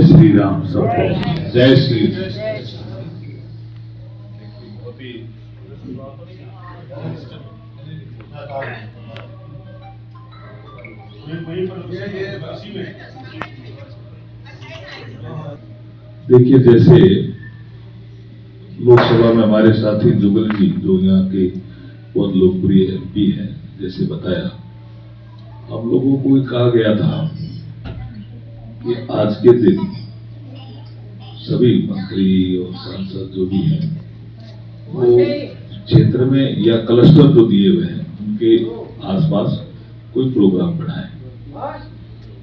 श्री राम सबको जय श्री। देखिए, जैसे लोकसभा में हमारे साथी जुगल जी जो यहाँ के बहुत लोकप्रिय एमपी हैं, जैसे बताया, हम लोगों को कहा गया था कि आज के दिन सभी मंत्री और सांसद जो भी हैं वो क्षेत्र में या क्लस्टर जो दिए हुए हैं उनके आसपास कोई प्रोग्राम बनाए।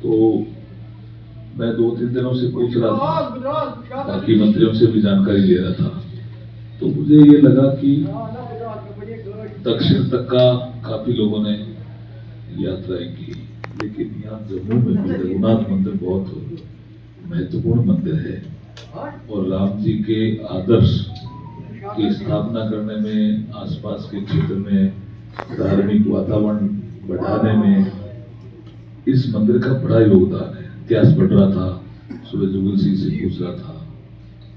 तो मैं 2-3 दिनों से पूछ रहा था, बाकी मंत्रियों से भी जानकारी ले रहा था, तो मुझे ये लगा कि दक्षिण तक का काफी लोगों ने यात्राएं की, लेकिन यहाँ जम्मू में भी रघुनाथ मंदिर बहुत महत्वपूर्ण मंदिर है और राम जी के आदर्श की स्थापना करने में, आसपास के क्षेत्र में धार्मिक वातावरण बढ़ाने में इस मंदिर का बड़ा योगदान है। इतिहास पढ़ रहा था, सुबह जुगल सिंह से पूछ रहा था,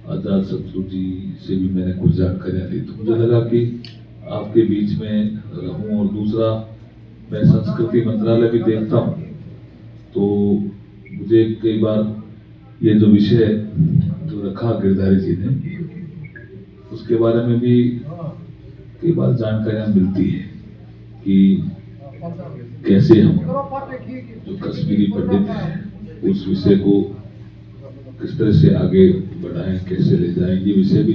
आजाद शत्रु जी से भी मैंने कुछ जानकारियां ली, तो मुझे लगा कि आपके बीच में रहूं। और दूसरा, मैं संस्कृति मंत्रालय भी देखता हूं, तो मुझे कई बार ये जो विषय जो रखा गिरधारी जी ने, उसके बारे में भी कई बार जानकारियां मिलती है कि कैसे हम जो कश्मीरी पंडित हैं उस विषय को किस तरह से आगे बढ़ाएं, कैसे ले जाएं, ये विषय भी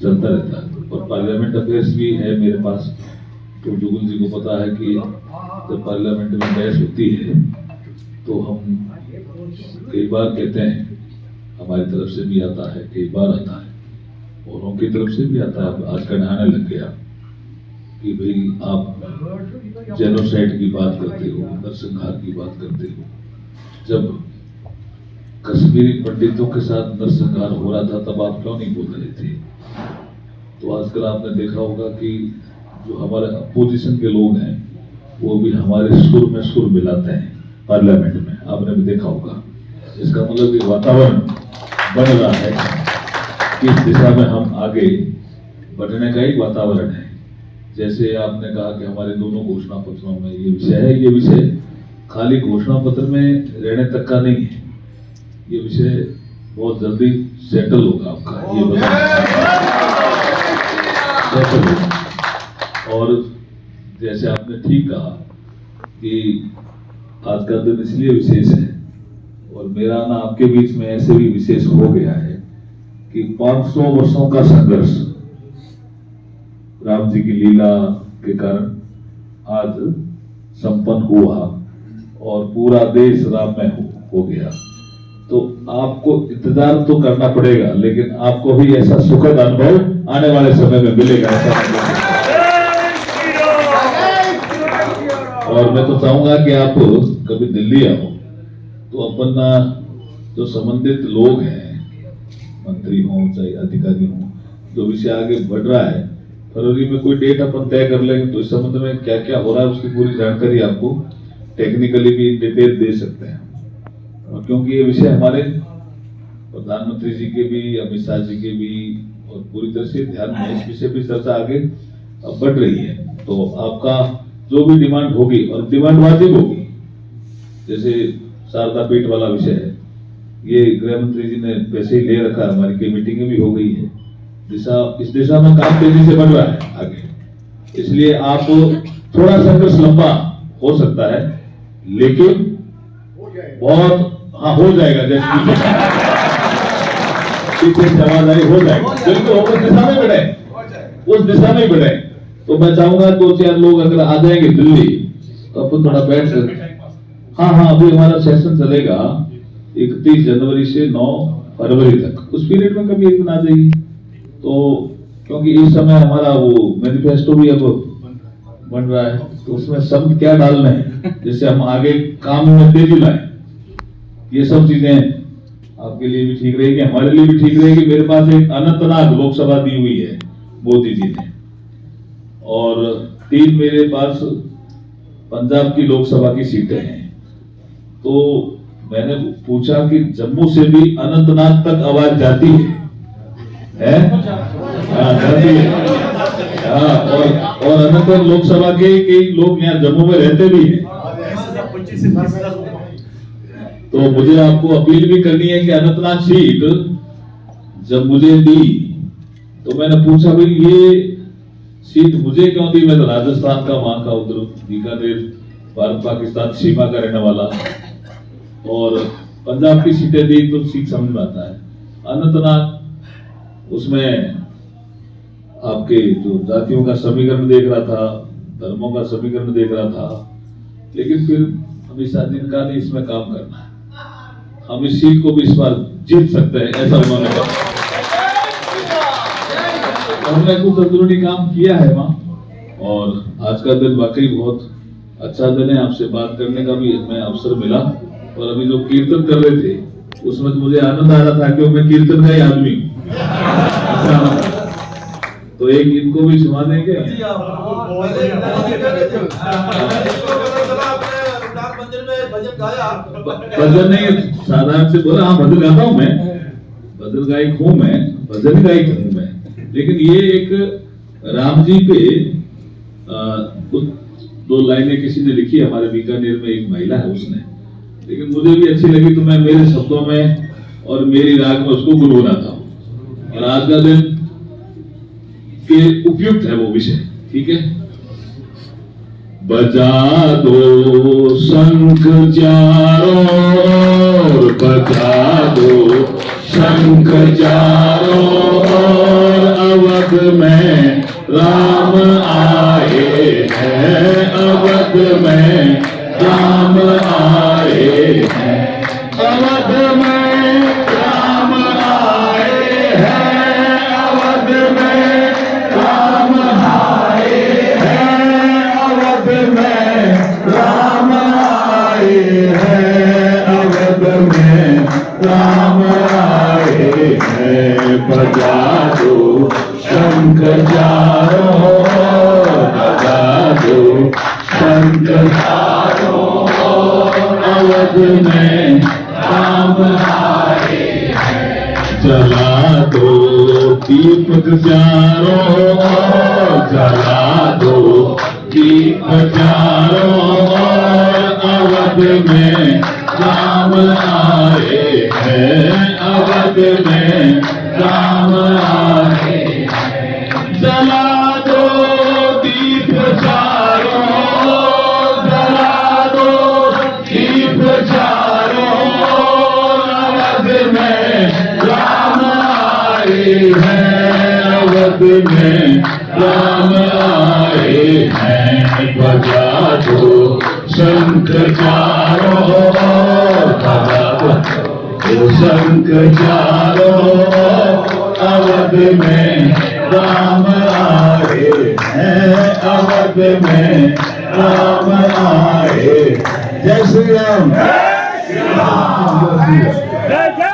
चलता रहता है। और पार्लियामेंट अफेयर्स भी है मेरे पास, तो जुगल जी को पता है कि जब पार्लियामेंट में बहस होती है तो हम कई बार कहते हैं, हमारी तरफ से भी आता है, कई बार आता है, और उनकी तरफ से भी आता है। आज का नहाने लग गया कि भाई आप जेनोसाइड की बात करते हो, नरसंहार की बात करते हो, जब कश्मीरी पंडितों के साथ नरसंहार हो रहा था तब आप क्यों नहीं बोल रहे थे? तो आजकल आपने देखा होगा कि जो हमारे अपोजिशन के लोग हैं वो भी हमारे सुर में सुर मिलाते हैं पार्लियामेंट में, आपने भी देखा होगा। इसका मतलब कि वातावरण बन रहा है, किस दिशा में हम आगे बढ़ने का एक वातावरण है। जैसे आपने कहा कि हमारे दोनों घोषणा पत्रों में ये विषय है, ये विषय खाली घोषणा पत्र में रहने तक का नहीं है, ये विषय बहुत जल्दी सेटल होगा आपका, ये सेटल होगा। और जैसे आपने ठीक कहा कि आज का दिन इसलिए विशेष है, और मेरा ना आपके बीच में ऐसे भी विशेष हो गया है कि 500 वर्षों का संघर्ष राम जी की लीला के कारण आज संपन्न हुआ और पूरा देश राम में हो गया। तो आपको इंतजार तो करना पड़ेगा, लेकिन आपको भी ऐसा सुखद अनुभव आने वाले समय में मिलेगा, ऐसा। और मैं तो चाहूंगा कि आप कभी दिल्ली आओ तो अपन जो संबंधित लोग हैं, मंत्री हों चाहे अधिकारी हों, जो विषय आगे बढ़ रहा है, फरवरी में कोई डेट अपन तय कर लेंगे तो इस संबंध में क्या क्या हो रहा है उसकी पूरी जानकारी आपको टेक्निकली भी डिटेल दे सकते हैं। और क्योंकि ये विषय हमारे प्रधानमंत्री जी के भी, अमित शाह जी के भी, और पूरी तरह से ध्यान में इस विषय पर चर्चा आगे बढ़ रही है, तो आपका जो भी डिमांड होगी, और डिमांड वाजिब होगी, जैसे शारदा पीठ वाला विषय है, ये गृह मंत्री जी ने वैसे ही ले रखा, हमारी कई मीटिंगें भी हो गई है, इस दिशा में काम तेजी से बढ़ रहा है आगे। इसलिए आप थोड़ा संघर्ष लंबा हो सकता है, लेकिन बहुत हो जाएगा, जैसे पीछे जवाबदारी हो जाएगा, बिल्कुल उस दिशा में बढ़े, उस दिशा में बढ़े। तो मैं चाहूंगा 2-4 लोग अगर आ जाएंगे दिल्ली तो अपन थोड़ा बैठ सकते। हाँ, अभी हमारा सेशन चलेगा 31 जनवरी से 9 फरवरी तक, उस पीरियड में कभी एक दिन आ जाइए। तो क्योंकि इस समय हमारा वो मैनिफेस्टो भी अब बन रहा है, तो उसमें शब्द क्या डालना है जिससे हम आगे काम में तेजी लाएं, ये सब चीजें आपके लिए भी ठीक रहेगी, हमारे लिए भी ठीक रहेगी। मेरे पास एक अनंतनाग लोकसभा दी हुई है मोदी जी ने, और 3 मेरे पास पंजाब की लोकसभा की सीटें हैं। तो मैंने पूछा कि जम्मू से भी अनंतनाग तक आवाज जाती है? हाँ, जाती है। हाँ, और अनंतनाग लोकसभा के कई लोग यहाँ जम्मू में रहते भी हैं। तो मुझे आपको अपील भी करनी है कि अनंतनाग सीट जब मुझे दी तो मैंने पूछा भाई ये सीट मुझे क्यों दी? मैं तो राजस्थान का, वहां का, उधर बीकानेर, भारत पाकिस्तान सीमा का रहने वाला, और पंजाब की सीटें दी तो सीट समझ में आता है। अनंतनाग उसमें आपके जो जातियों का समीकरण देख रहा था, धर्मों का समीकरण देख रहा था, लेकिन फिर अमित शाह जी ने कहा नहीं, इसमें काम करना है, हम इस सीट को भी इस बार जीत सकते हैं, ऐसा उन्होंने कहा। हमने कुछ अंदरूनी काम किया है वहां, और आज का दिन वाकई बहुत अच्छा दिन है। आपसे बात करने का भी हमें अवसर मिला, और अभी जो कीर्तन कर रहे थे उसमें तो मुझे आनंद आ रहा था कि मैं कीर्तन का ही आदमी। तो एक इनको भी सुना देंगे। भजन नहीं, साधारण से बोला, हाँ भजन गाता हूँ मैं, भजन गायक हूँ मैं, भजन गायक हूँ मैं, लेकिन ये एक राम जी पे कुछ दो लाइनें किसी ने लिखी, हमारे बीकानेर में एक महिला है उसने, लेकिन मुझे भी अच्छी लगी तो मैं मेरे शब्दों में और मेरी राग में उसको गुनगुनाता हूँ। और आज का दिन के उपयुक्त है वो विषय, ठीक है। बजा दो शंख चारों ओर, बजा दो शंख चारों ओर, अवध में राम आए हैं, अवध में राम आए हैं, अवध में राम आए हैं, अवध में राम आए हैं, अवध में राम आए हैं, अवध में राम आए हैं। बजा दो शंख चारों ओर, बजा दो शंख चारों ओर, अवध में राम आए हैं। जला दो दीपक चारों ओर, जला दो दीप चारों ओर, अवध में राम आए हैं, अवध में राम आए हैं। जला दो दीप चारों ओर, जला दो दीप चारों ओर, अवध में राम आए हैं, अवध में राम आए हैं। बजा दो शंख चारों ओर, बजा दो शंख चारों ओर, अवध में राम आए हैं, अवध में राम आए। जय श्री राम, जय श्री राम, जय श्री राम।